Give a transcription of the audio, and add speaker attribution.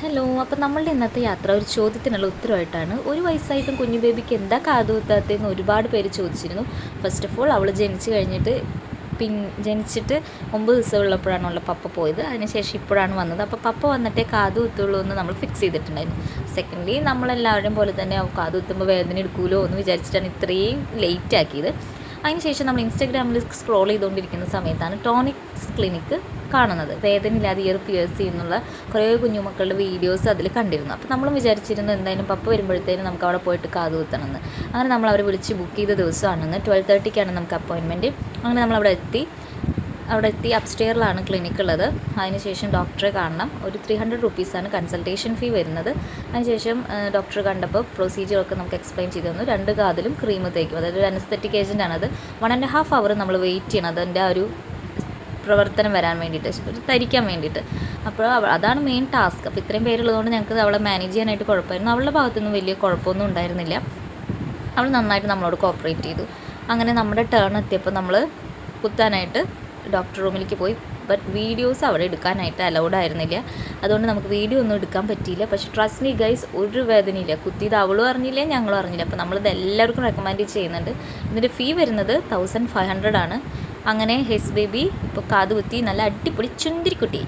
Speaker 1: Hello. അപ്പോൾ നമ്മളുടെ ഇന്നത്തെ യാത്ര ഒരു ചോദ്യത്തിനുള്ള ഉത്തരവായിട്ടാണ്. ഒരു വയസ്സായിട്ടും കുഞ്ഞു ബേബിക്ക് എന്താ കാത് കുത്താത്തതെന്ന് ഒരുപാട് പേര് ചോദിച്ചിരുന്നു. ഫസ്റ്റ് ഓഫ് ഓൾ അവൾ ജനിച്ചിട്ട് 9 ദിവസം ഉള്ളപ്പോഴാണ് ഉള്ള പപ്പ പോയത്. അതിനുശേഷം ഇപ്പോഴാണ് വന്നത്. അപ്പോൾ പപ്പ വന്നിട്ടേ കാത് കുത്തുള്ളൂ എന്ന് നമ്മൾ ഫിക്സ് ചെയ്തിട്ടുണ്ടായിരുന്നു. സെക്കൻഡ്ലി നമ്മളെല്ലാവരും പോലെ തന്നെ കാത് കുത്തുമ്പോൾ വേദന എടുക്കുമല്ലോ എന്ന് വിചാരിച്ചിട്ടാണ് ഇത്രയും ലേറ്റ് ആക്കിയത്. അതിനുശേഷം നമ്മൾ ഇൻസ്റ്റാഗ്രാമിൽ സ്ക്രോൾ ചെയ്തുകൊണ്ടിരിക്കുന്ന സമയത്താണ് ടോണിക്സ് ക്ലിനിക്ക് കാണുന്നത്. വേദനയില്ലാതെ ഇയർ പിയേഴ്സ് ചെയ്യുന്നുള്ള കുറേ കുഞ്ഞുമക്കളുടെ വീഡിയോസ് അതിൽ കണ്ടിരുന്നു. അപ്പോൾ നമ്മളും വിചാരിച്ചിരുന്നു എന്തായാലും പപ്പ വരുമ്പോഴത്തേനും നമുക്ക് അവിടെ പോയിട്ട് കാത് കുത്തണമെന്ന്. അങ്ങനെ നമ്മൾ അവരെ വിളിച്ച് ബുക്ക് ചെയ്ത ദിവസമാണെന്ന് 12:30 നമുക്ക് അപ്പോയിൻമെൻറ്റ്. അങ്ങനെ നമ്മൾ അവിടെ എത്തി അപ്സ്റ്റെയറിലാണ് ക്ലിനിക്ക് ഉള്ളത്. അതിനുശേഷം ഡോക്ടറെ കാണണം. ഒരു 300 റുപ്പീസാണ് കൺസൾട്ടേഷൻ ഫീ വരുന്നത്. അതിനുശേഷം ഡോക്ടറെ കണ്ടപ്പോൾ പ്രൊസീജിയറൊക്കെ നമുക്ക് എക്സ്പ്ലെയിൻ ചെയ്ത് തന്നു. 2 കാതിലും ക്രീം തേക്കും. അതായത് ഒരു അനസ്തെറ്റിക് ഏജൻ്റാണത്. 1.5 അവർ നമ്മൾ വെയിറ്റ് ചെയ്യണം അതിൻ്റെ ആ ഒരു പ്രവർത്തനം വരാൻ വേണ്ടിയിട്ട്, ധരിക്കാൻ വേണ്ടിയിട്ട്. അപ്പോൾ അതാണ് മെയിൻ ടാസ്ക്. അപ്പോൾ ഇത്രയും പേരുള്ളതുകൊണ്ട് ഞങ്ങൾക്ക് അവളെ മാനേജ് ചെയ്യാനായിട്ട് കുഴപ്പമായിരുന്നു. അവളുടെ ഭാഗത്തുനിന്നും വലിയ കുഴപ്പമൊന്നും ഉണ്ടായിരുന്നില്ല. അവൾ നന്നായിട്ട് നമ്മളോട് കോപ്പറേറ്റ് ചെയ്തു. അങ്ങനെ നമ്മുടെ ടേൺ എത്തിയപ്പോൾ നമ്മൾ കുത്താനായിട്ട് ഡോക്ടർ റൂമിലേക്ക് പോയി. ബട്ട് വീഡിയോസ് അവിടെ എടുക്കാനായിട്ട് അലൗഡ് ആയിരുന്നില്ല. അതുകൊണ്ട് നമുക്ക് വീഡിയോ ഒന്നും എടുക്കാൻ പറ്റിയില്ല. പക്ഷേ ട്രസ്റ്റ് മീ ഗൈസ്, ഒരു വേദനയില്ല. കുത്തിയത് അവളും അറിഞ്ഞില്ല, ഞങ്ങളും അറിഞ്ഞില്ല. അപ്പോൾ നമ്മളിത് എല്ലാവർക്കും റെക്കമെൻഡ് ചെയ്യുന്നുണ്ട്. ഇതിൻ്റെ ഫീ വരുന്നത് 1500 ആണ്. അങ്ങനെ ഹെസ് ബേബി ഇപ്പോൾ കാത് കുത്തി നല്ല അടിപൊളി ചുന്തിരിക്കുട്ടി.